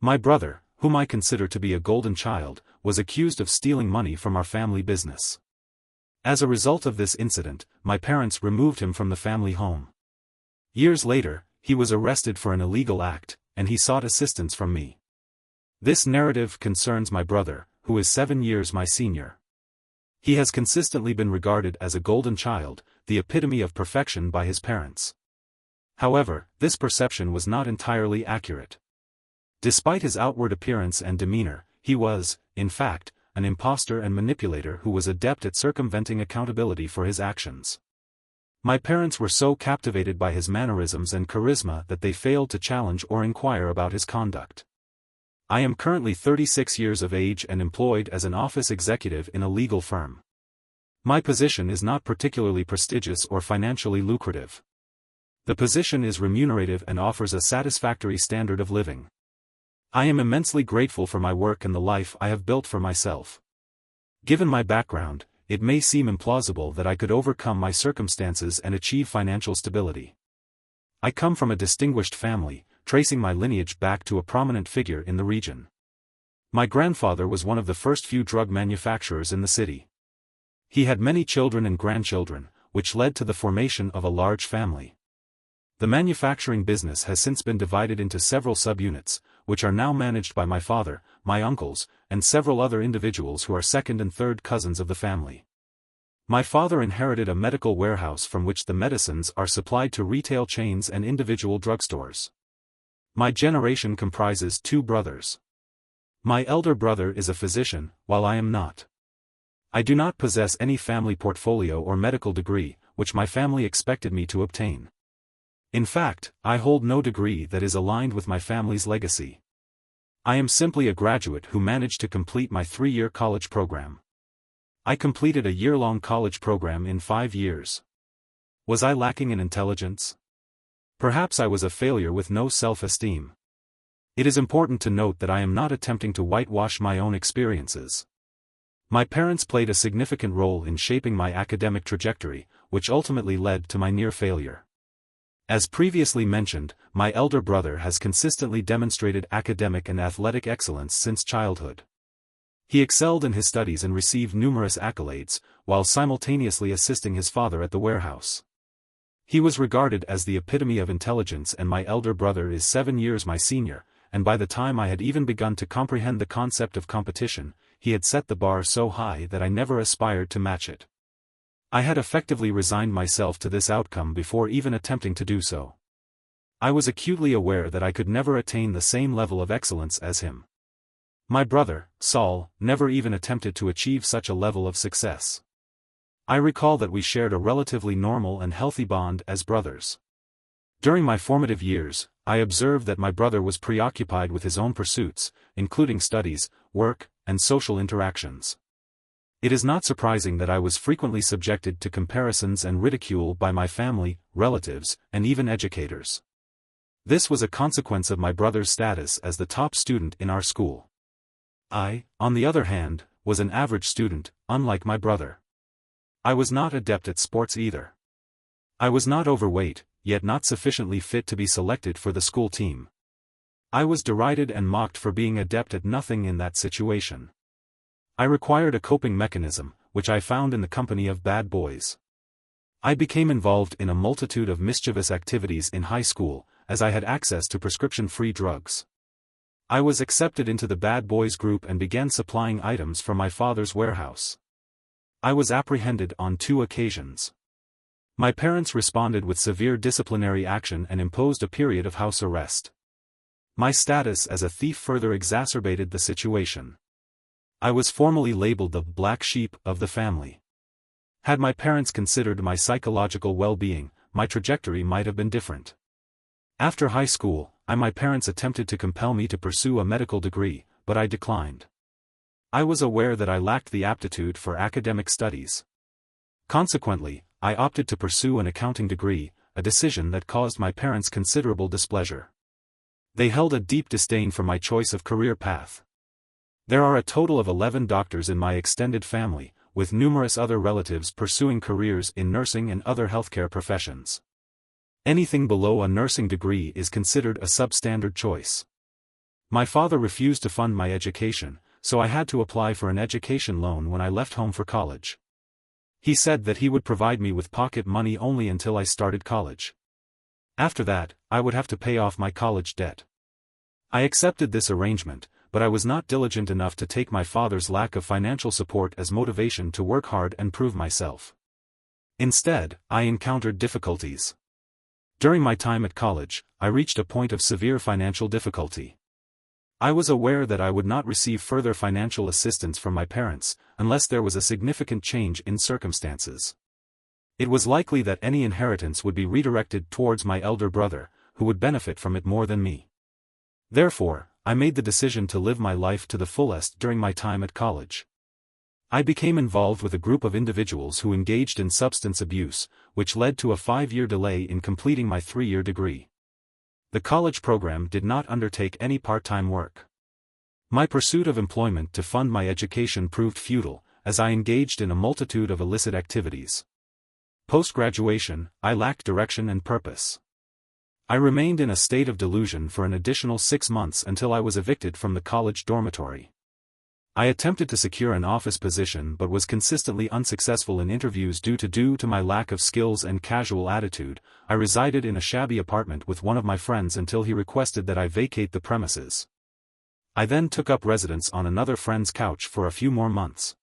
My brother, whom I consider to be a golden child, was accused of stealing money from our family business. As a result of this incident, my parents removed him from the family home. Years later, he was arrested for an illegal act, and he sought assistance from me. This narrative concerns my brother, who is 7 years my senior. He has consistently been regarded as a golden child, the epitome of perfection by his parents. However, this perception was not entirely accurate. Despite his outward appearance and demeanor, he was, in fact, an impostor and manipulator who was adept at circumventing accountability for his actions. My parents were so captivated by his mannerisms and charisma that they failed to challenge or inquire about his conduct. I am currently 36 years of age and employed as an office executive in a legal firm. My position is not particularly prestigious or financially lucrative. The position is remunerative and offers a satisfactory standard of living. I am immensely grateful for my work and the life I have built for myself. Given my background, it may seem implausible that I could overcome my circumstances and achieve financial stability. I come from a distinguished family, tracing my lineage back to a prominent figure in the region. My grandfather was one of the first few drug manufacturers in the city. He had many children and grandchildren, which led to the formation of a large family. The manufacturing business has since been divided into several subunits, which are now managed by my father, my uncles, and several other individuals who are second and third cousins of the family. My father inherited a medical warehouse from which the medicines are supplied to retail chains and individual drugstores. My generation comprises 2 brothers. My elder brother is a physician, while I am not. I do not possess any family portfolio or medical degree, which my family expected me to obtain. In fact, I hold no degree that is aligned with my family's legacy. I am simply a graduate who managed to complete my 3-year college program. I completed a year-long college program in 5 years. Was I lacking in intelligence? Perhaps I was a failure with no self-esteem. It is important to note that I am not attempting to whitewash my own experiences. My parents played a significant role in shaping my academic trajectory, which ultimately led to my near failure. As previously mentioned, my elder brother has consistently demonstrated academic and athletic excellence since childhood. He excelled in his studies and received numerous accolades, while simultaneously assisting his father at the warehouse. He was regarded as the epitome of intelligence, and my elder brother is 7 years my senior, and by the time I had even begun to comprehend the concept of competition, he had set the bar so high that I never aspired to match it. I had effectively resigned myself to this outcome before even attempting to do so. I was acutely aware that I could never attain the same level of excellence as him. My brother, Saul, never even attempted to achieve such a level of success. I recall that we shared a relatively normal and healthy bond as brothers. During my formative years, I observed that my brother was preoccupied with his own pursuits, including studies, work, and social interactions. It is not surprising that I was frequently subjected to comparisons and ridicule by my family, relatives, and even educators. This was a consequence of my brother's status as the top student in our school. I, on the other hand, was an average student, unlike my brother. I was not adept at sports either. I was not overweight, yet not sufficiently fit to be selected for the school team. I was derided and mocked for being adept at nothing in that situation. I required a coping mechanism, which I found in the company of bad boys. I became involved in a multitude of mischievous activities in high school, as I had access to prescription-free drugs. I was accepted into the bad boys group and began supplying items from my father's warehouse. I was apprehended on 2 occasions. My parents responded with severe disciplinary action and imposed a period of house arrest. My status as a thief further exacerbated the situation. I was formally labeled the black sheep of the family. Had my parents considered my psychological well-being, my trajectory might have been different. After high school, my parents attempted to compel me to pursue a medical degree, but I declined. I was aware that I lacked the aptitude for academic studies. Consequently, I opted to pursue an accounting degree, a decision that caused my parents considerable displeasure. They held a deep disdain for my choice of career path. There are a total of 11 doctors in my extended family, with numerous other relatives pursuing careers in nursing and other healthcare professions. Anything below a nursing degree is considered a substandard choice. My father refused to fund my education, so I had to apply for an education loan when I left home for college. He said that he would provide me with pocket money only until I started college. After that, I would have to pay off my college debt. I accepted this arrangement, but I was not diligent enough to take my father's lack of financial support as motivation to work hard and prove myself. Instead, I encountered difficulties. During my time at college, I reached a point of severe financial difficulty. I was aware that I would not receive further financial assistance from my parents, unless there was a significant change in circumstances. It was likely that any inheritance would be redirected towards my elder brother, who would benefit from it more than me. Therefore, I made the decision to live my life to the fullest during my time at college. I became involved with a group of individuals who engaged in substance abuse, which led to a 5-year delay in completing my 3-year degree. The college program did not undertake any part-time work. My pursuit of employment to fund my education proved futile, as I engaged in a multitude of illicit activities. Post-graduation, I lacked direction and purpose. I remained in a state of delusion for an additional 6 months until I was evicted from the college dormitory. I attempted to secure an office position but was consistently unsuccessful in interviews due to my lack of skills and casual attitude. I resided in a shabby apartment with one of my friends until he requested that I vacate the premises. I then took up residence on another friend's couch for a few more months.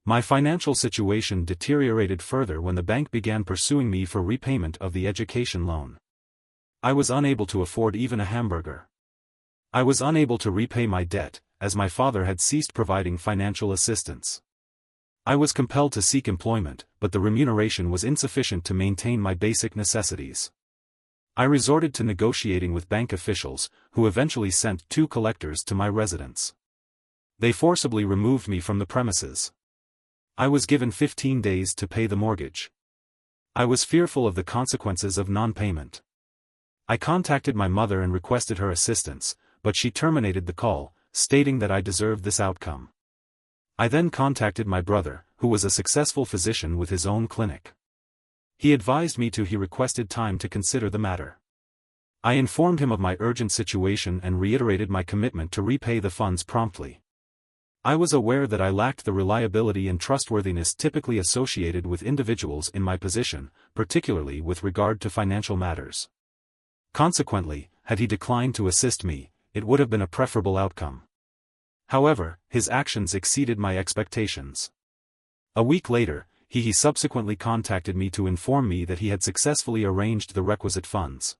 My financial situation deteriorated further when the bank began pursuing me for repayment of the education loan. I was unable to afford even a hamburger. I was unable to repay my debt, as my father had ceased providing financial assistance. I was compelled to seek employment, but the remuneration was insufficient to maintain my basic necessities. I resorted to negotiating with bank officials, who eventually sent 2 collectors to my residence. They forcibly removed me from the premises. I was given 15 days to pay the mortgage. I was fearful of the consequences of non-payment. I contacted my mother and requested her assistance, but she terminated the call, stating that I deserved this outcome. I then contacted my brother, who was a successful physician with his own clinic. He advised me he requested time to consider the matter. I informed him of my urgent situation and reiterated my commitment to repay the funds promptly. I was aware that I lacked the reliability and trustworthiness typically associated with individuals in my position, particularly with regard to financial matters. Consequently, had he declined to assist me, it would have been a preferable outcome. However, his actions exceeded my expectations. A week later, he subsequently contacted me to inform me that he had successfully arranged the requisite funds.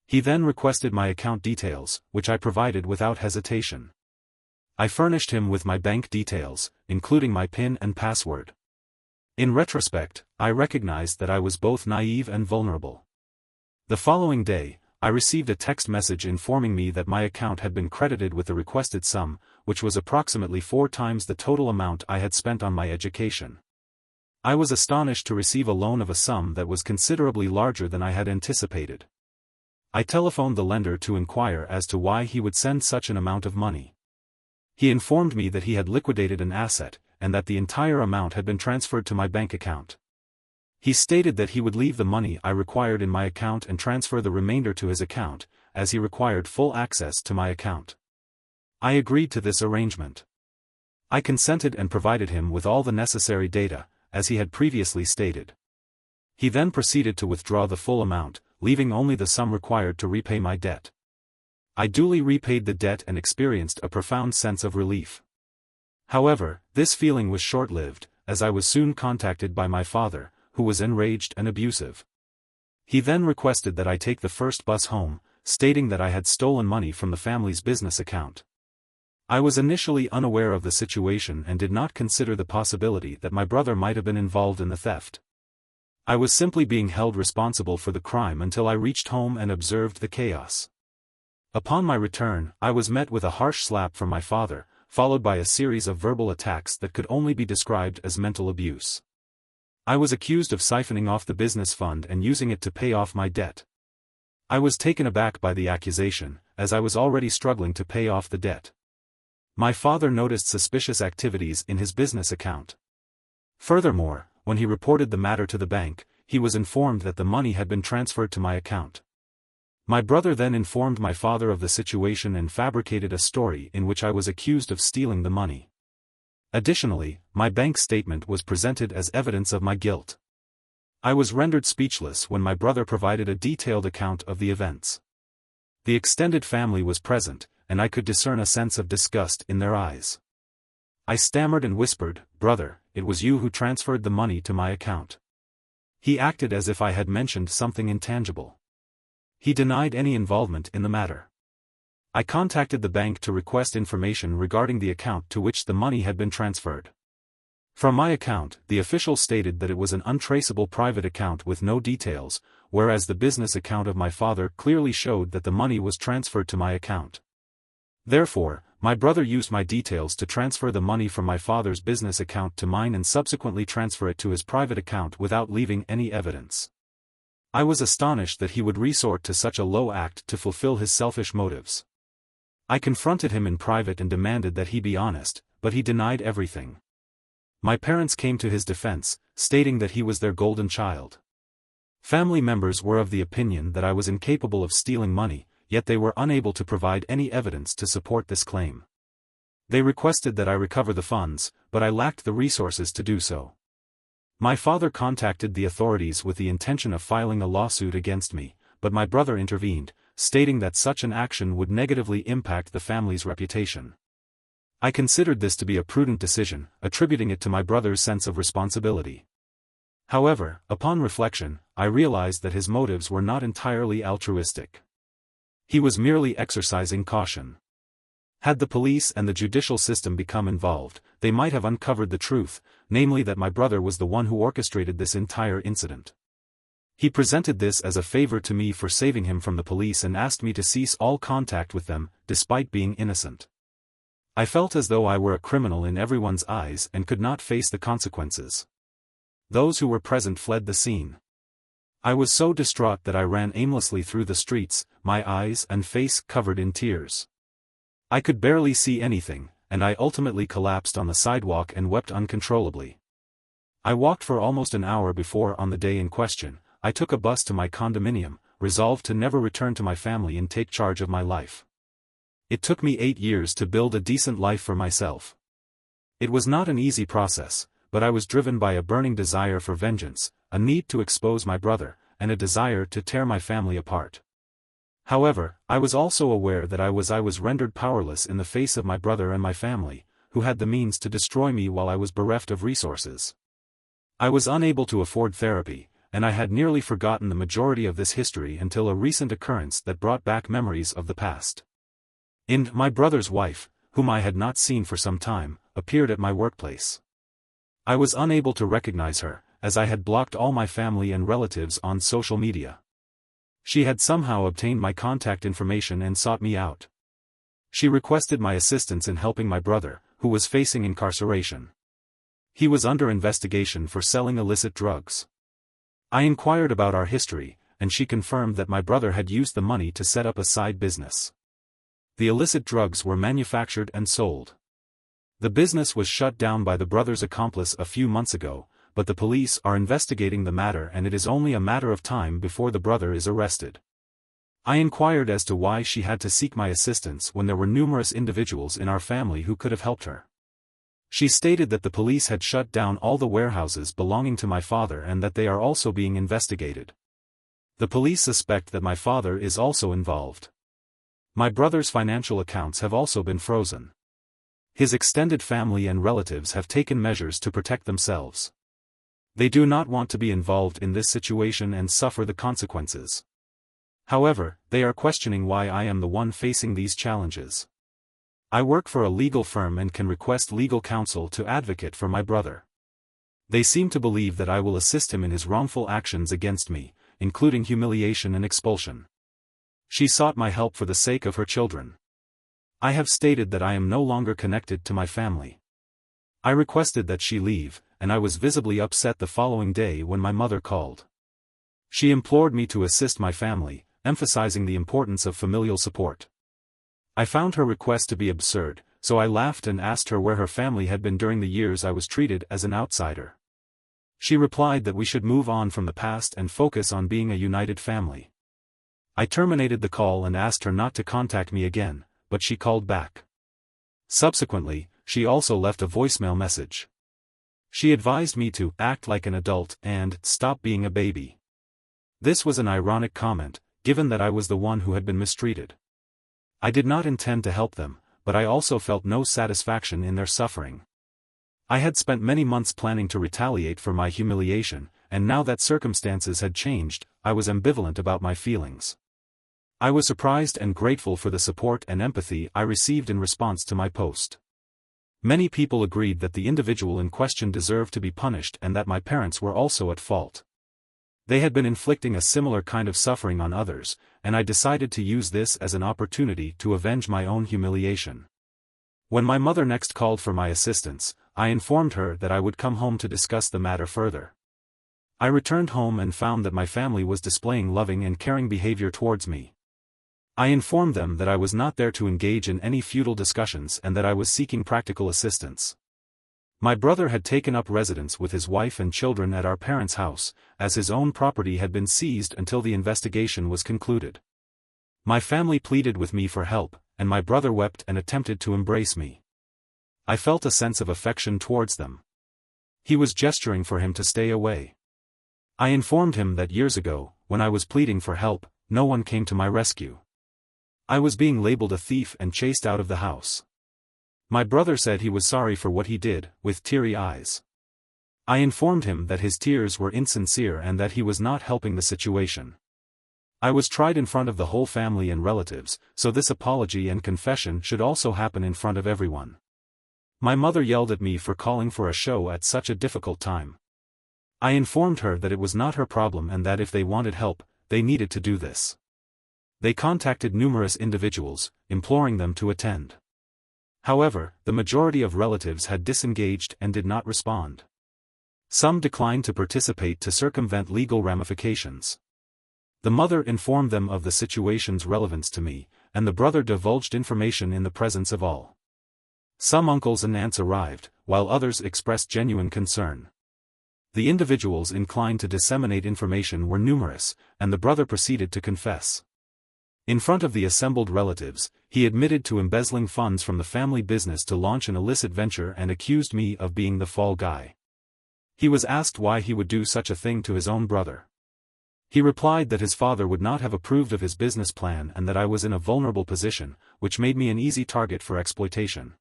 He then requested my account details, which I provided without hesitation. I furnished him with my bank details, including my PIN and password. In retrospect, I recognized that I was both naive and vulnerable. The following day, I received a text message informing me that my account had been credited with the requested sum, which was approximately 4 times the total amount I had spent on my education. I was astonished to receive a loan of a sum that was considerably larger than I had anticipated. I telephoned the lender to inquire as to why he would send such an amount of money. He informed me that he had liquidated an asset, and that the entire amount had been transferred to my bank account. He stated that he would leave the money I required in my account and transfer the remainder to his account, as he required full access to my account. I agreed to this arrangement. I consented and provided him with all the necessary data, as he had previously stated. He then proceeded to withdraw the full amount, leaving only the sum required to repay my debt. I duly repaid the debt and experienced a profound sense of relief. However, this feeling was short-lived, as I was soon contacted by my father, who was enraged and abusive. He then requested that I take the first bus home, stating that I had stolen money from the family's business account. I was initially unaware of the situation and did not consider the possibility that my brother might have been involved in the theft. I was simply being held responsible for the crime until I reached home and observed the chaos. Upon my return, I was met with a harsh slap from my father, followed by a series of verbal attacks that could only be described as mental abuse. I was accused of siphoning off the business fund and using it to pay off my debt. I was taken aback by the accusation, as I was already struggling to pay off the debt. My father noticed suspicious activities in his business account. Furthermore, when he reported the matter to the bank, he was informed that the money had been transferred to my account. My brother then informed my father of the situation and fabricated a story in which I was accused of stealing the money. Additionally, my bank statement was presented as evidence of my guilt. I was rendered speechless when my brother provided a detailed account of the events. The extended family was present, and I could discern a sense of disgust in their eyes. I stammered and whispered, "Brother, it was you who transferred the money to my account." He acted as if I had mentioned something intangible. He denied any involvement in the matter. I contacted the bank to request information regarding the account to which the money had been transferred. From my account, the official stated that it was an untraceable private account with no details, whereas the business account of my father clearly showed that the money was transferred to my account. Therefore, my brother used my details to transfer the money from my father's business account to mine and subsequently transfer it to his private account without leaving any evidence. I was astonished that he would resort to such a low act to fulfill his selfish motives. I confronted him in private and demanded that he be honest, but he denied everything. My parents came to his defense, stating that he was their golden child. Family members were of the opinion that I was incapable of stealing money, yet they were unable to provide any evidence to support this claim. They requested that I recover the funds, but I lacked the resources to do so. My father contacted the authorities with the intention of filing a lawsuit against me, but my brother intervened, stating that such an action would negatively impact the family's reputation. I considered this to be a prudent decision, attributing it to my brother's sense of responsibility. However, upon reflection, I realized that his motives were not entirely altruistic. He was merely exercising caution. Had the police and the judicial system become involved, they might have uncovered the truth, namely that my brother was the one who orchestrated this entire incident. He presented this as a favor to me for saving him from the police and asked me to cease all contact with them, despite being innocent. I felt as though I were a criminal in everyone's eyes and could not face the consequences. Those who were present fled the scene. I was so distraught that I ran aimlessly through the streets, my eyes and face covered in tears. I could barely see anything, and I ultimately collapsed on the sidewalk and wept uncontrollably. I walked for almost an hour before, on the day in question, I took a bus to my condominium, resolved to never return to my family and take charge of my life. It took me 8 years to build a decent life for myself. It was not an easy process, but I was driven by a burning desire for vengeance, a need to expose my brother, and a desire to tear my family apart. However, I was also aware that I was rendered powerless in the face of my brother and my family, who had the means to destroy me while I was bereft of resources. I was unable to afford therapy, and I had nearly forgotten the majority of this history until a recent occurrence that brought back memories of the past. My brother's wife, whom I had not seen for some time, appeared at my workplace. I was unable to recognize her, as I had blocked all my family and relatives on social media. She had somehow obtained my contact information and sought me out. She requested my assistance in helping my brother, who was facing incarceration. He was under investigation for selling illicit drugs. I inquired about our history, and she confirmed that my brother had used the money to set up a side business. The illicit drugs were manufactured and sold. The business was shut down by the brother's accomplice a few months ago, but the police are investigating the matter and it is only a matter of time before the brother is arrested. I inquired as to why she had to seek my assistance when there were numerous individuals in our family who could have helped her. She stated that the police had shut down all the warehouses belonging to my father and that they are also being investigated. The police suspect that my father is also involved. My brother's financial accounts have also been frozen. His extended family and relatives have taken measures to protect themselves. They do not want to be involved in this situation and suffer the consequences. However, they are questioning why I am the one facing these challenges. I work for a legal firm and can request legal counsel to advocate for my brother. They seem to believe that I will assist him in his wrongful actions against me, including humiliation and expulsion. She sought my help for the sake of her children. I have stated that I am no longer connected to my family. I requested that she leave, and I was visibly upset the following day when my mother called. She implored me to assist my family, emphasizing the importance of familial support. I found her request to be absurd, so I laughed and asked her where her family had been during the years I was treated as an outsider. She replied that we should move on from the past and focus on being a united family. I terminated the call and asked her not to contact me again, but she called back. Subsequently, she also left a voicemail message. She advised me to act like an adult and stop being a baby. This was an ironic comment, given that I was the one who had been mistreated. I did not intend to help them, but I also felt no satisfaction in their suffering. I had spent many months planning to retaliate for my humiliation, and now that circumstances had changed, I was ambivalent about my feelings. I was surprised and grateful for the support and empathy I received in response to my post. Many people agreed that the individual in question deserved to be punished and that my parents were also at fault. They had been inflicting a similar kind of suffering on others, and I decided to use this as an opportunity to avenge my own humiliation. When my mother next called for my assistance, I informed her that I would come home to discuss the matter further. I returned home and found that my family was displaying loving and caring behavior towards me. I informed them that I was not there to engage in any futile discussions and that I was seeking practical assistance. My brother had taken up residence with his wife and children at our parents' house, as his own property had been seized until the investigation was concluded. My family pleaded with me for help, and my brother wept and attempted to embrace me. I felt a sense of affection towards them. He was gesturing for him to stay away. I informed him that years ago, when I was pleading for help, no one came to my rescue. I was being labeled a thief and chased out of the house. My brother said he was sorry for what he did, with teary eyes. I informed him that his tears were insincere and that he was not helping the situation. I was tried in front of the whole family and relatives, so this apology and confession should also happen in front of everyone. My mother yelled at me for calling for a show at such a difficult time. I informed her that it was not her problem and that if they wanted help, they needed to do this. They contacted numerous individuals, imploring them to attend. However, the majority of relatives had disengaged and did not respond. Some declined to participate to circumvent legal ramifications. The mother informed them of the situation's relevance to me, and the brother divulged information in the presence of all. Some uncles and aunts arrived, while others expressed genuine concern. The individuals inclined to disseminate information were numerous, and the brother proceeded to confess. In front of the assembled relatives, he admitted to embezzling funds from the family business to launch an illicit venture and accused me of being the fall guy. He was asked why he would do such a thing to his own brother. He replied that his father would not have approved of his business plan and that I was in a vulnerable position, which made me an easy target for exploitation.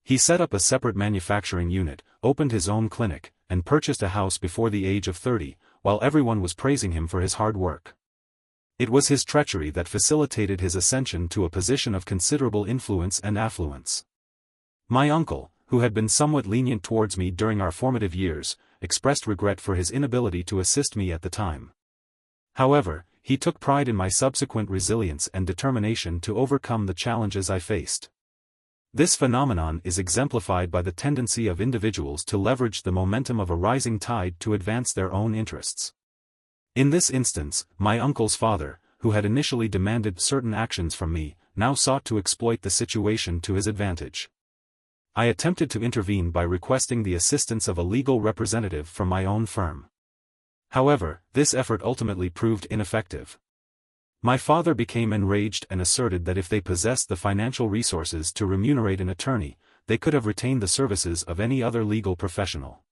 He set up a separate manufacturing unit, opened his own clinic, and purchased a house before the age of 30, while everyone was praising him for his hard work. It was his treachery that facilitated his ascension to a position of considerable influence and affluence. My uncle, who had been somewhat lenient towards me during our formative years, expressed regret for his inability to assist me at the time. However, he took pride in my subsequent resilience and determination to overcome the challenges I faced. This phenomenon is exemplified by the tendency of individuals to leverage the momentum of a rising tide to advance their own interests. In this instance, my uncle's father, who had initially demanded certain actions from me, now sought to exploit the situation to his advantage. I attempted to intervene by requesting the assistance of a legal representative from my own firm. However, this effort ultimately proved ineffective. My father became enraged and asserted that if they possessed the financial resources to remunerate an attorney, they could have retained the services of any other legal professional.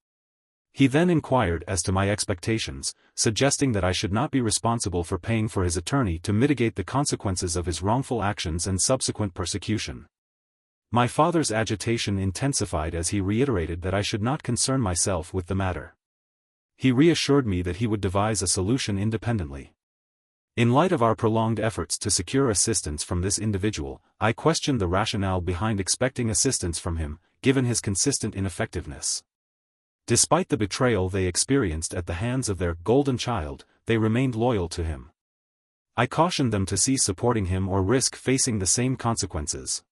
He then inquired as to my expectations, suggesting that I should not be responsible for paying for his attorney to mitigate the consequences of his wrongful actions and subsequent persecution. My father's agitation intensified as he reiterated that I should not concern myself with the matter. He reassured me that he would devise a solution independently. In light of our prolonged efforts to secure assistance from this individual, I questioned the rationale behind expecting assistance from him, given his consistent ineffectiveness. Despite the betrayal they experienced at the hands of their golden child, they remained loyal to him. I cautioned them to cease supporting him or risk facing the same consequences.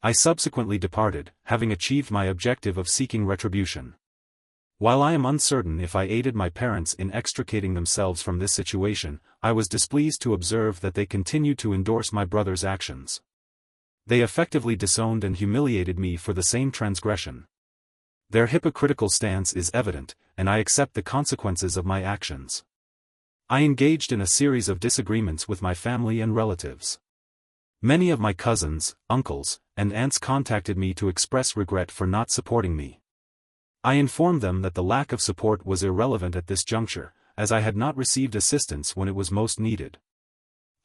I subsequently departed, having achieved my objective of seeking retribution. While I am uncertain if I aided my parents in extricating themselves from this situation, I was displeased to observe that they continued to endorse my brother's actions. They effectively disowned and humiliated me for the same transgression. Their hypocritical stance is evident, and I accept the consequences of my actions. I engaged in a series of disagreements with my family and relatives. Many of my cousins, uncles, and aunts contacted me to express regret for not supporting me. I informed them that the lack of support was irrelevant at this juncture, as I had not received assistance when it was most needed.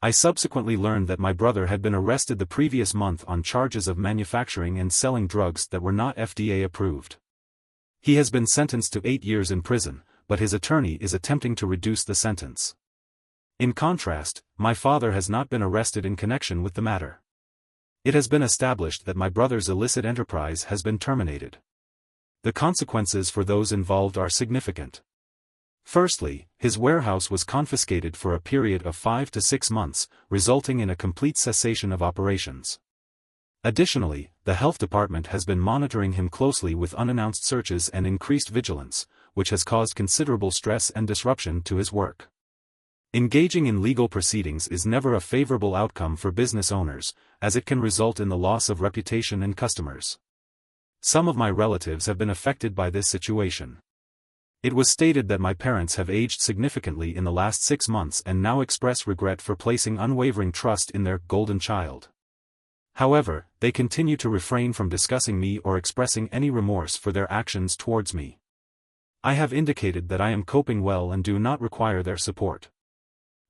I subsequently learned that my brother had been arrested the previous month on charges of manufacturing and selling drugs that were not FDA approved. He has been sentenced to 8 years in prison, but his attorney is attempting to reduce the sentence. In contrast, my father has not been arrested in connection with the matter. It has been established that my brother's illicit enterprise has been terminated. The consequences for those involved are significant. Firstly, his warehouse was confiscated for a period of 5 to 6 months, resulting in a complete cessation of operations. Additionally, the health department has been monitoring him closely with unannounced searches and increased vigilance, which has caused considerable stress and disruption to his work. Engaging in legal proceedings is never a favorable outcome for business owners, as it can result in the loss of reputation and customers. Some of my relatives have been affected by this situation. It was stated that my parents have aged significantly in the last 6 months and now express regret for placing unwavering trust in their golden child. However, they continue to refrain from discussing me or expressing any remorse for their actions towards me. I have indicated that I am coping well and do not require their support.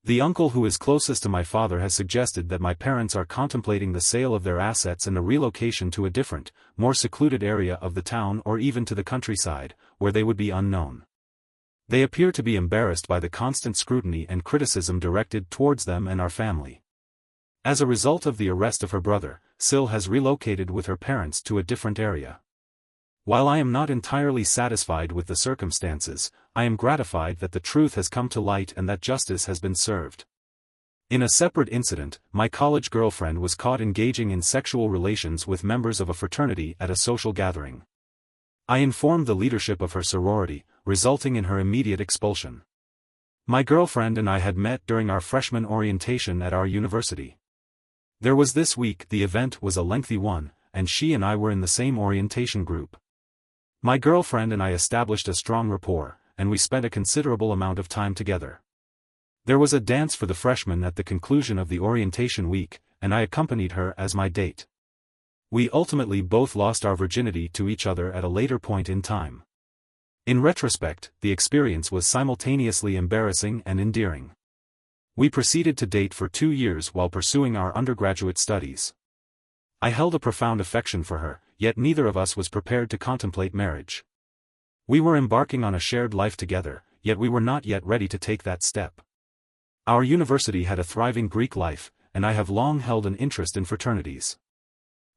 The uncle who is closest to my father has suggested that my parents are contemplating the sale of their assets and a relocation to a different, more secluded area of the town or even to the countryside, where they would be unknown. They appear to be embarrassed by the constant scrutiny and criticism directed towards them and our family. As a result of the arrest of her brother, Sil has relocated with her parents to a different area. While I am not entirely satisfied with the circumstances, I am gratified that the truth has come to light and that justice has been served. In a separate incident, my college girlfriend was caught engaging in sexual relations with members of a fraternity at a social gathering. I informed the leadership of her sorority, resulting in her immediate expulsion. My girlfriend and I had met during our freshman orientation at our university. There was this week. The event was a lengthy one, and she and I were in the same orientation group. My girlfriend and I established a strong rapport, and we spent a considerable amount of time together. There was a dance for the freshmen at the conclusion of the orientation week, and I accompanied her as my date. We ultimately both lost our virginity to each other at a later point in time. In retrospect, the experience was simultaneously embarrassing and endearing. We proceeded to date for 2 years while pursuing our undergraduate studies. I held a profound affection for her, yet neither of us was prepared to contemplate marriage. We were embarking on a shared life together, yet we were not yet ready to take that step. Our university had a thriving Greek life, and I have long held an interest in fraternities.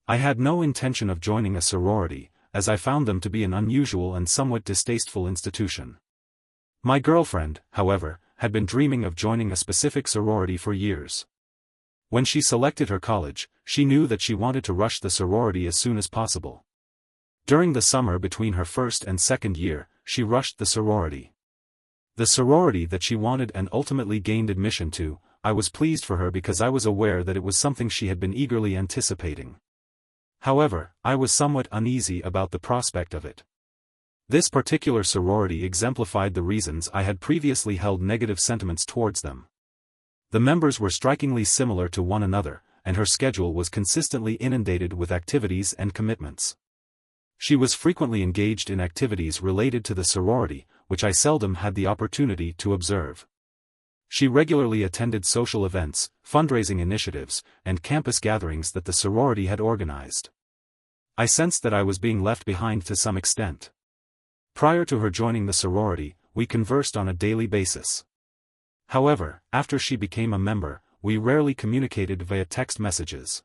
I had no intention of joining a sorority, as I found them to be an unusual and somewhat distasteful institution. My girlfriend, however, had been dreaming of joining a specific sorority for years. When she selected her college, she knew that she wanted to rush the sorority as soon as possible. During the summer between her first and second year, she rushed the sorority. The sorority that she wanted and ultimately gained admission to, I was pleased for her because I was aware that it was something she had been eagerly anticipating. However, I was somewhat uneasy about the prospect of it. This particular sorority exemplified the reasons I had previously held negative sentiments towards them. The members were strikingly similar to one another, and her schedule was consistently inundated with activities and commitments. She was frequently engaged in activities related to the sorority, which I seldom had the opportunity to observe. She regularly attended social events, fundraising initiatives, and campus gatherings that the sorority had organized. I sensed that I was being left behind to some extent. Prior to her joining the sorority, we conversed on a daily basis. However, after she became a member, we rarely communicated via text messages.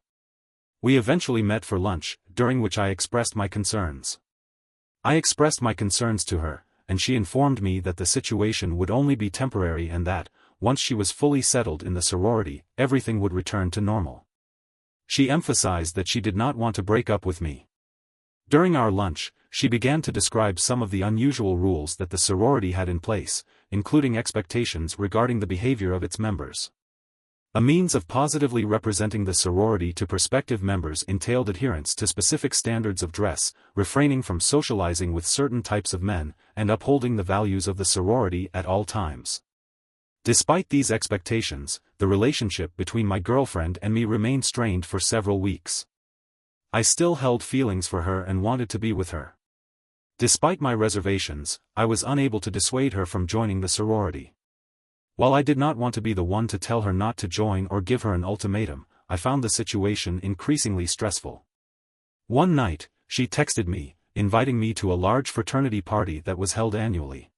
We eventually met for lunch, during which I expressed my concerns. I expressed my concerns to her, and she informed me that the situation would only be temporary and that, once she was fully settled in the sorority, everything would return to normal. She emphasized that she did not want to break up with me. During our lunch, she began to describe some of the unusual rules that the sorority had in place, including expectations regarding the behavior of its members. A means of positively representing the sorority to prospective members entailed adherence to specific standards of dress, refraining from socializing with certain types of men, and upholding the values of the sorority at all times. Despite these expectations, the relationship between my girlfriend and me remained strained for several weeks. I still held feelings for her and wanted to be with her. Despite my reservations, I was unable to dissuade her from joining the sorority. While I did not want to be the one to tell her not to join or give her an ultimatum, I found the situation increasingly stressful. One night, she texted me, inviting me to a large fraternity party that was held annually.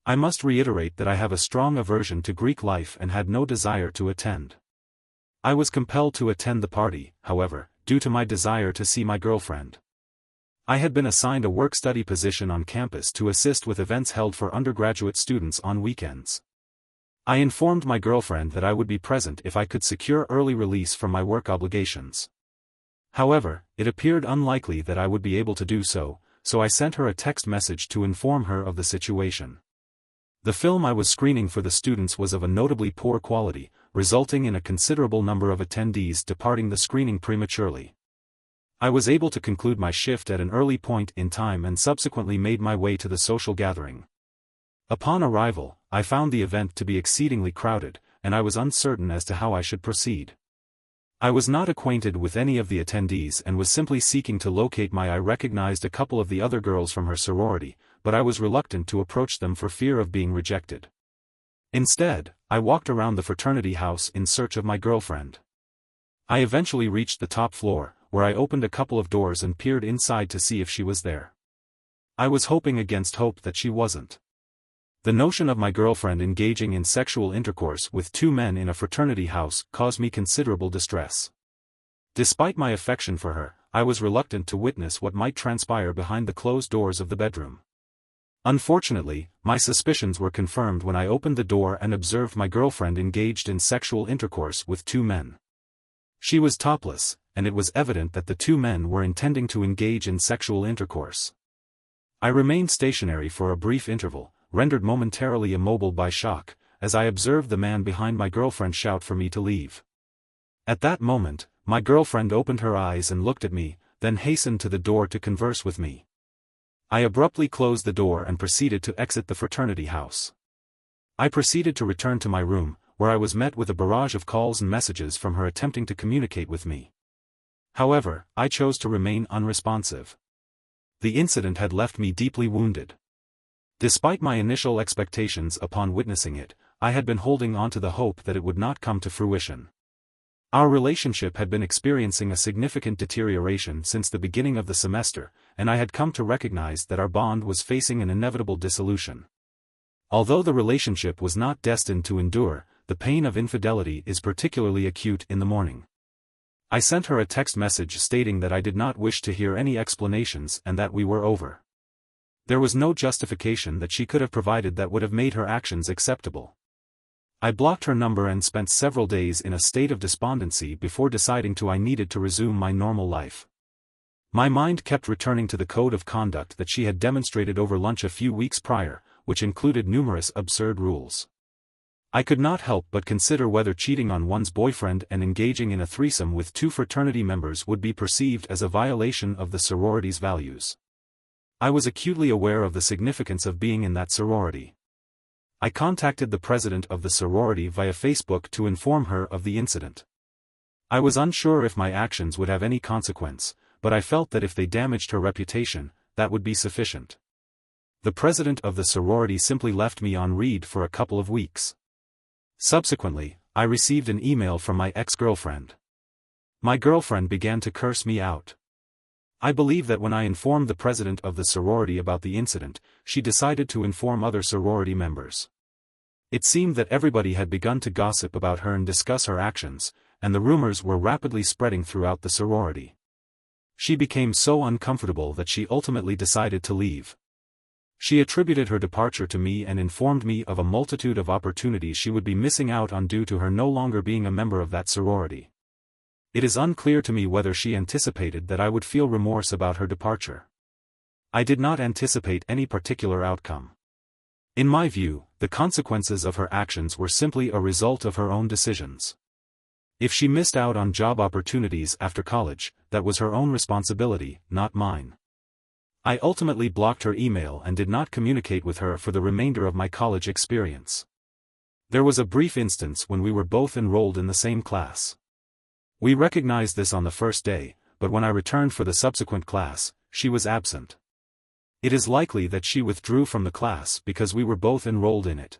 I must reiterate that I have a strong aversion to Greek life and had no desire to attend. I was compelled to attend the party, however, due to my desire to see my girlfriend. I had been assigned a work-study position on campus to assist with events held for undergraduate students on weekends. I informed my girlfriend that I would be present if I could secure early release from my work obligations. However, it appeared unlikely that I would be able to do so, so I sent her a text message to inform her of the situation. The film I was screening for the students was of a notably poor quality, resulting in a considerable number of attendees departing the screening prematurely. I was able to conclude my shift at an early point in time and subsequently made my way to the social gathering. Upon arrival, I found the event to be exceedingly crowded, and I was uncertain as to how I should proceed. I was not acquainted with any of the attendees and was simply seeking to locate my I recognized a couple of the other girls from her sorority, but I was reluctant to approach them for fear of being rejected. Instead, I walked around the fraternity house in search of my girlfriend. I eventually reached the top floor, where I opened a couple of doors and peered inside to see if she was there. I was hoping against hope that she wasn't. The notion of my girlfriend engaging in sexual intercourse with two men in a fraternity house caused me considerable distress. Despite my affection for her, I was reluctant to witness what might transpire behind the closed doors of the bedroom. Unfortunately, my suspicions were confirmed when I opened the door and observed my girlfriend engaged in sexual intercourse with two men. She was topless, and it was evident that the two men were intending to engage in sexual intercourse. I remained stationary for a brief interval, rendered momentarily immobile by shock, as I observed the man behind my girlfriend shout for me to leave. At that moment, my girlfriend opened her eyes and looked at me, then hastened to the door to converse with me. I abruptly closed the door and proceeded to exit the fraternity house. I proceeded to return to my room, where I was met with a barrage of calls and messages from her attempting to communicate with me. However, I chose to remain unresponsive. The incident had left me deeply wounded. Despite my initial expectations upon witnessing it, I had been holding on to the hope that it would not come to fruition. Our relationship had been experiencing a significant deterioration since the beginning of the semester, and I had come to recognize that our bond was facing an inevitable dissolution. Although the relationship was not destined to endure, the pain of infidelity is particularly acute in the morning. I sent her a text message stating that I did not wish to hear any explanations and that we were over. There was no justification that she could have provided that would have made her actions acceptable. I blocked her number and spent several days in a state of despondency before deciding I needed to resume my normal life. My mind kept returning to the code of conduct that she had demonstrated over lunch a few weeks prior, which included numerous absurd rules. I could not help but consider whether cheating on one's boyfriend and engaging in a threesome with two fraternity members would be perceived as a violation of the sorority's values. I was acutely aware of the significance of being in that sorority. I contacted the president of the sorority via Facebook to inform her of the incident. I was unsure if my actions would have any consequence, but I felt that if they damaged her reputation, that would be sufficient. The president of the sorority simply left me on read for a couple of weeks. Subsequently, I received an email from my ex-girlfriend. My girlfriend began to curse me out. I believe that when I informed the president of the sorority about the incident, she decided to inform other sorority members. It seemed that everybody had begun to gossip about her and discuss her actions, and the rumors were rapidly spreading throughout the sorority. She became so uncomfortable that she ultimately decided to leave. She attributed her departure to me and informed me of a multitude of opportunities she would be missing out on due to her no longer being a member of that sorority. It is unclear to me whether she anticipated that I would feel remorse about her departure. I did not anticipate any particular outcome. In my view, the consequences of her actions were simply a result of her own decisions. If she missed out on job opportunities after college, that was her own responsibility, not mine. I ultimately blocked her email and did not communicate with her for the remainder of my college experience. There was a brief instance when we were both enrolled in the same class. We recognized this on the first day, but when I returned for the subsequent class, she was absent. It is likely that she withdrew from the class because we were both enrolled in it.